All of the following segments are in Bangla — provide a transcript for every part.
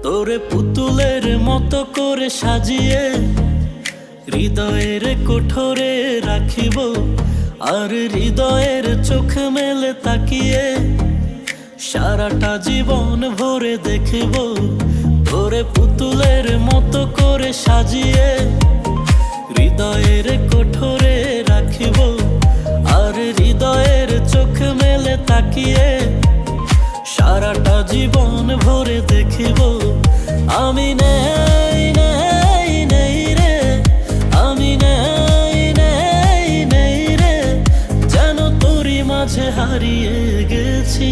তোরে পুতুলের মতো করে সাজিয়ে হৃদয়ের কোঠরে রাখিব, আর হৃদয়ের চোখ মেলে তাকিয়ে সারাটা জীবন ভরে দেখিব। তোরে পুতুলের মতো করে সাজিয়ে হৃদয়ের কোঠরে রাখিব, আর হৃদয়ের চোখ মেলে তাকিয়ে সারাটা জীবন ভরে দেখিব। আমি নেই নেই নেই রে, আমি নেই নেই নেই রে, যেন তোরই মাঝে হারিয়ে গেছি।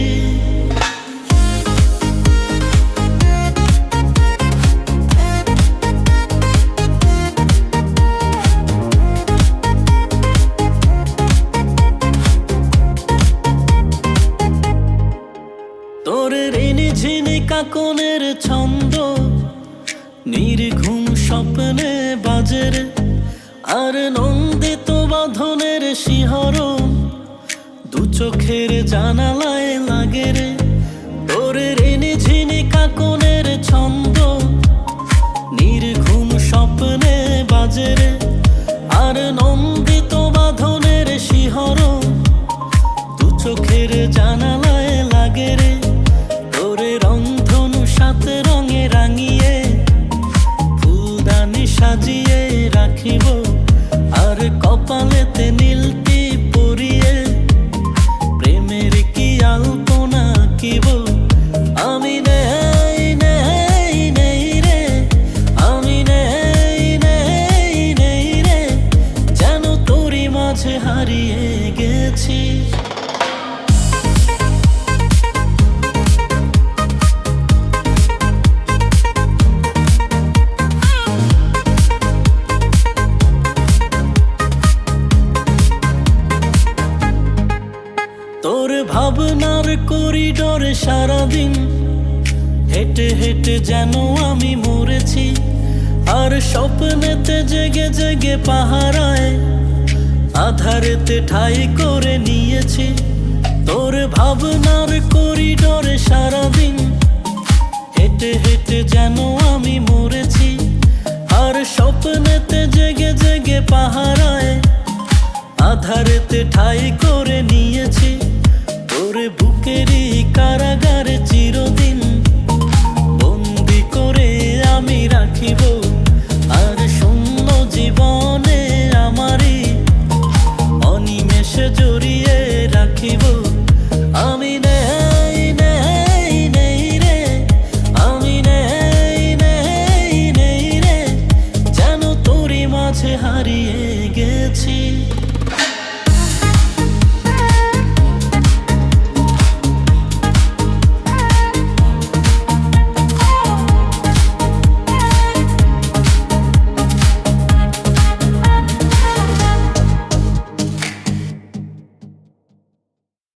তোরে ঋণী ঝিনি কাকনের ছন্দ নির্ঘুম স্বপ্নে বাজের, আর নন্দিত বাঁধনের শিহরণ দু চোখের জানালায় লাগে রে। তোরে ঋণী ঝিনি কাকনের ছন্দ নির্ঘুম স্বপ্নে বাজের, আর নন্দিত বাঁধনের শিহরণ দু চোখের জানালায় লাগে রে। তোরে রংধনু সাত রঙে রাঙিয়ে ফুলদানি সাজিয়ে রাখিব, আর কপালেতে নীলটি পরিয়ে প্রেমের কি আলপনা আঁকিব। আমি নেই নেই নেই রে, আমি নেই নেই নেই রে, যেন তোরই মাঝে হারিয়ে গেছি। তোর ভাবনার করিডোরে সারাদিন হেঁটে হেঁটে যেন আমি মরেছি, আর স্বপ্নেতে জেগে জেগে পাহারায় আধারেতে ঠাই করে নিয়েছি। তোর ভাবনার করিডোরে সারাদিন হেঁটে হেঁটে যেন আমি মরেছি, আর স্বপ্নেতে জেগে জেগে পাহারায় আধারেতে ঠাই করে নিয়েছি। তোরে বুকেরই কারাগারে চিরদিন বন্দি করে আমি রাখিব, আর শূন্য জীবনে আমারই অনিমেষে জড়িয়ে রাখিব। আমি নেই নেই নেই রে, আমি নেই নেই নেই রে, যেন তোরই মাঝে হারিয়ে